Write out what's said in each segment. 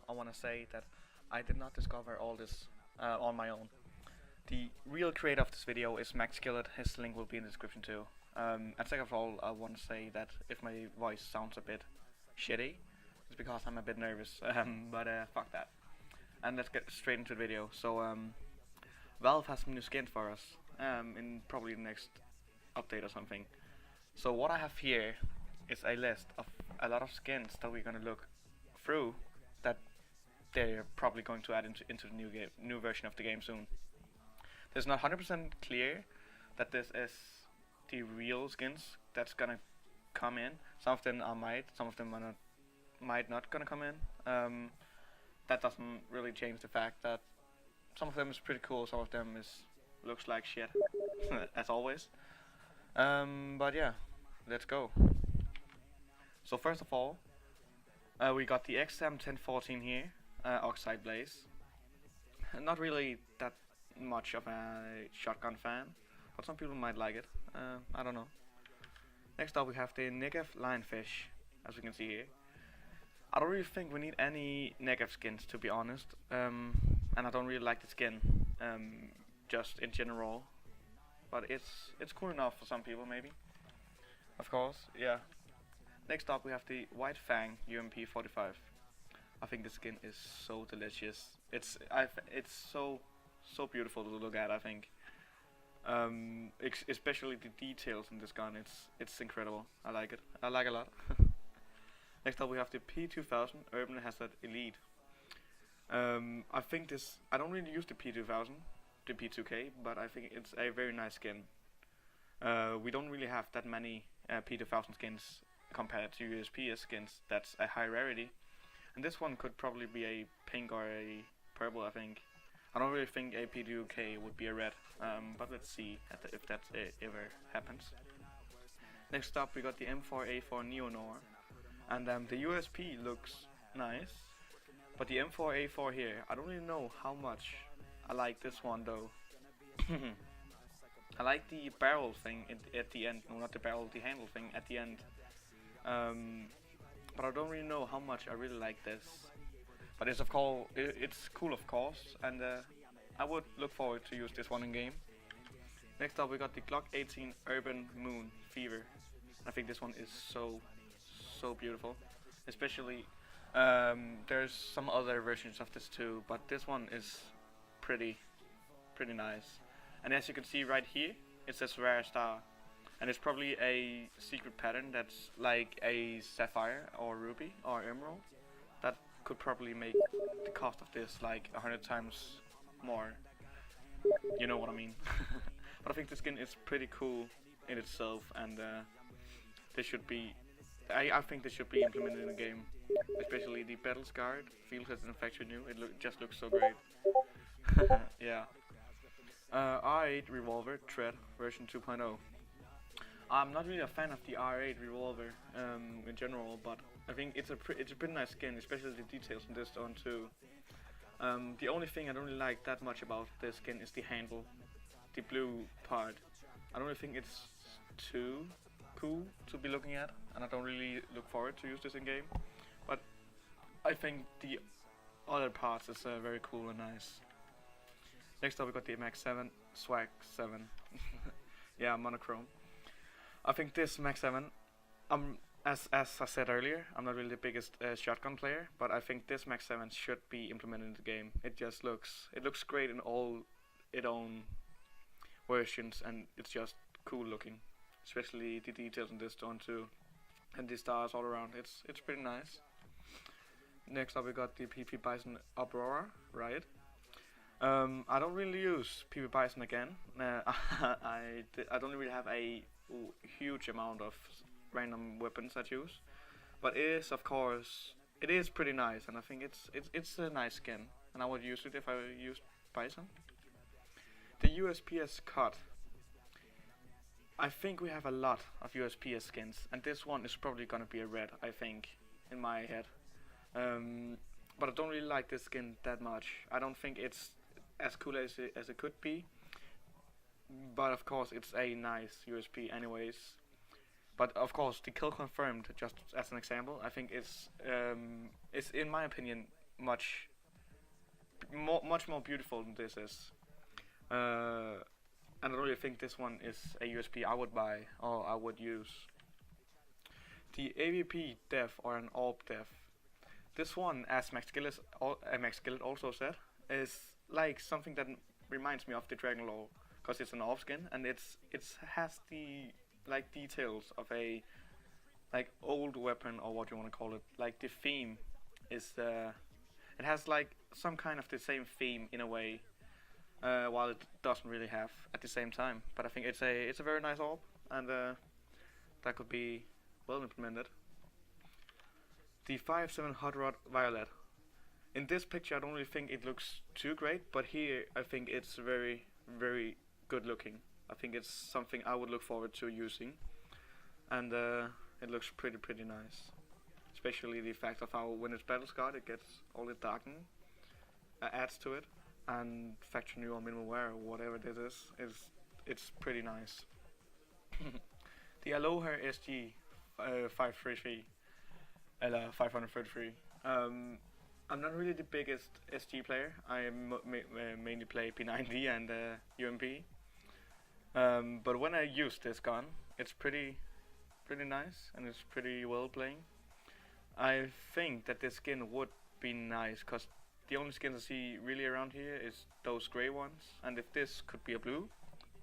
I want to say that I did not discover all this on my own. The real creator of this video is Max Skillet. His link will be in the description too. And second of all, I want to say that if my voice sounds a bit shitty, it's because I'm a bit nervous. But fuck that. And let's get straight into the video. So Valve has some new skins for us in probably the next update or something. So what I have here is a list of a lot of skins that we're gonna look through that they're probably going to add into the new version of the game soon. It's not 100% clear that this is the real skins that's gonna come in. Some of them some of them are might not gonna come in. That doesn't really change the fact that some of them is pretty cool, some of them looks like shit, as always. But yeah, let's go. So first of all, we got the XM 1014 here, Oxide Blaze. Not really that much of a shotgun fan, but some people might like it. I don't know. Next up we have the Negev Lionfish, as we can see here. I don't really think we need any Negev skins, to be honest, and I don't really like the skin, just in general. But it's cool enough for some people, maybe. Of course, yeah. Next up we have the White Fang UMP 45. I think the skin is so delicious. It's so beautiful to look at. I think, especially the details in this gun. It's incredible. I like it. I like it a lot. Next up we have the P2000 Urban Hazard Elite. I think I don't really use the P2000, the P2K, but I think it's a very nice skin. We don't really have that many P2000 skins compared to USP skins. That's a high rarity, and this one could probably be a pink or a purple. I think. I don't really think a P2K would be a red, but let's see if that ever happens. Next up we got the M4A4 Neo Noir, and the USP looks nice, but the M4A4 here, I don't really know how much I like this one though. I like the barrel thing at the end. No, not the barrel, the handle thing at the end. But I don't really know how much I really like this. But it's cool, of course, and I would look forward to use this one in game. Next up we got the Glock 18 Urban Moon Fever. I think this one is so beautiful. Especially there's some other versions of this too, but this one is pretty nice. And as you can see right here, it says rare star, and it's probably a secret pattern that's like a sapphire or ruby or emerald. That could probably make the cost of this like 100 times more. You know what I mean. But I think the skin is pretty cool in itself, and this should be. I think this should be implemented in the game, especially the battle scarred feels as an factory new. It just looks so great. Yeah. R8 Revolver Thread version 2.0. I'm not really a fan of the R8 Revolver in general, but I think it's a pretty nice skin, especially the details in this one too. The only thing I don't really like that much about this skin is the handle, the blue part. I don't really think it's too cool to be looking at, and I don't really look forward to use this in game. But I think the other parts is very cool and nice. Next up we got the Mx7 Swag 7. Yeah, monochrome. I think this Mx7, as I said earlier, I'm not really the biggest shotgun player, but I think this Mx7 should be implemented in the game. It looks great in all its own versions, and it's just cool looking, especially the details in this one too, and the stars all around. It's pretty nice. Next up we got the PP Bison Aurora, right? I don't really use PP Bison again. I don't really have a huge amount of random weapons I choose, but it is pretty nice, and I think it's a nice skin, and I would use it if I used Bison. The USPS cut. I think we have a lot of USPS skins, and this one is probably gonna be a red, I think, in my head. But I don't really like this skin that much. I don't think it's as cool as it could be, but of course it's a nice USP anyways. But of course the kill confirmed, just as an example, I think it's in my opinion much more beautiful than this is. And I really think this one is a USP I would buy or I would use. The AVP def or an AWP def. This one, as Max Gillet also said, is like something that reminds me of the Dragon Lore, because it's an AWP skin and it has the like details of a like old weapon, or what you want to call it. Like the theme is it has like some kind of the same theme in a way. While it doesn't really have at the same time, but I think it's a very nice AWP, and that could be well implemented. The 5.7 Hotrod Violet. In this picture, I don't really think it looks too great, but here I think it's very, very good looking. I think it's something I would look forward to using, and it looks pretty nice. Especially the fact of how when it's battle scarred, it gets all the darkening adds to it. And factory new or minimal wear, or whatever this is it's pretty nice. The Aloha SG 533, 533. I'm not really the biggest SG player. I mainly play P90 and UMP. But when I use this gun, it's pretty nice and it's pretty well playing. I think that this skin would be nice, cause the only skins I see really around here is those grey ones, and if this could be a blue,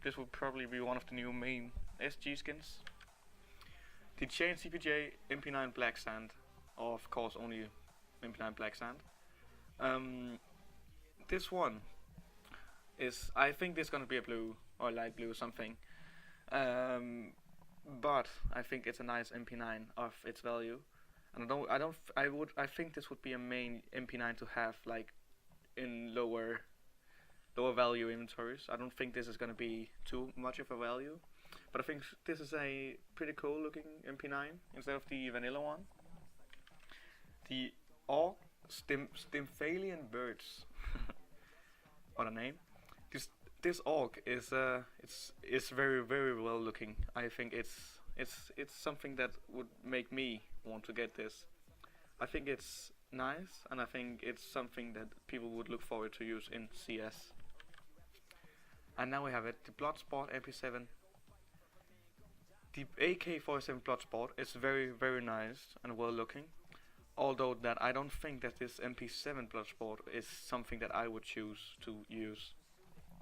this would probably be one of the new main SG skins. The Chain CPJ MP9 Black Sand, or of course only MP9 Black Sand. This one is, I think this is gonna be a blue or light blue something, but I think it's a nice MP9 of its value. And I think this would be a main MP9 to have like in lower value inventories. I don't think this is gonna be too much of a value, but I think this is a pretty cool looking MP9 instead of the vanilla one. The Orc Stymphalian Birds, what a name. This Orc is it's very well looking. I think it's something that would make me want to get this. I think it's nice, and I think it's something that people would look forward to use in CS. And now we have it, the Bloodsport MP7. The AK-47 Bloodsport is very nice and well looking, although that I don't think that this MP7 Bloodsport is something that I would choose to use.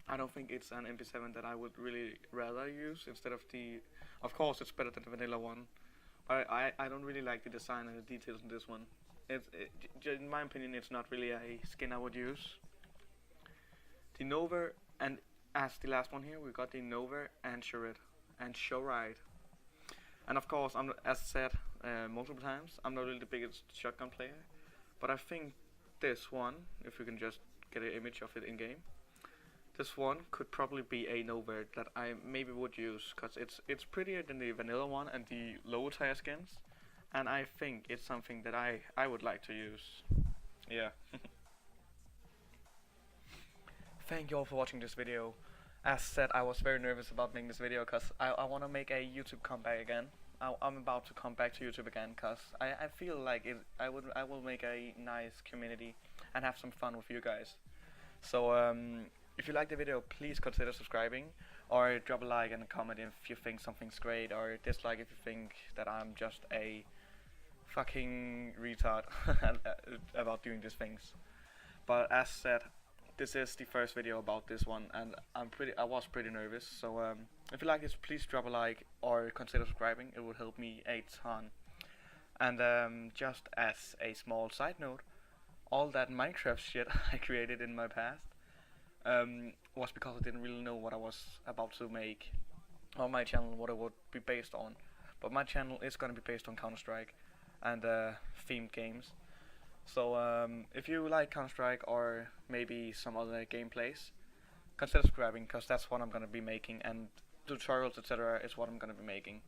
I don't think it's an MP7 that I would really rather use instead of the... Of course it's better than the vanilla one. I don't really like the design and the details in this one. In my opinion, it's not really a skin I would use. The Nova, and as the last one here, we got the Nova and Showride. And of course, as said multiple times, I'm not really the biggest shotgun player, but I think this one, if we can just get an image of it in game, this one could probably be a Nova that I maybe would use, because it's prettier than the vanilla one and the lower tier skins, and I think it's something that I would like to use. Yeah. Thank you all for watching this video. As said, I was very nervous about making this video because I want to make a YouTube comeback again. I'm about to come back to YouTube again because I feel like I will make a nice community and have some fun with you guys. So if you like the video, please consider subscribing, or drop a like and a comment if you think something's great, or dislike if you think that I'm just a fucking retard about doing these things. But as said, this is the first video about this one, and I was pretty nervous. So if you like this, please drop a like or consider subscribing. It would help me a ton. And just as a small side note, all that Minecraft shit I created in my past was because I didn't really know what I was about to make on my channel, what it would be based on. But my channel is going to be based on Counter-Strike and themed games. So if you like Counter-Strike or maybe some other gameplays, consider subscribing, because that's what I'm going to be making, and tutorials etc. is what I'm going to be making.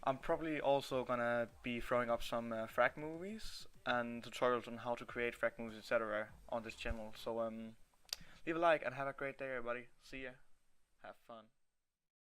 I'm probably also going to be throwing up some frag movies and tutorials on how to create frag movies etc. on this channel. So leave a like and have a great day, everybody. See ya. Have fun.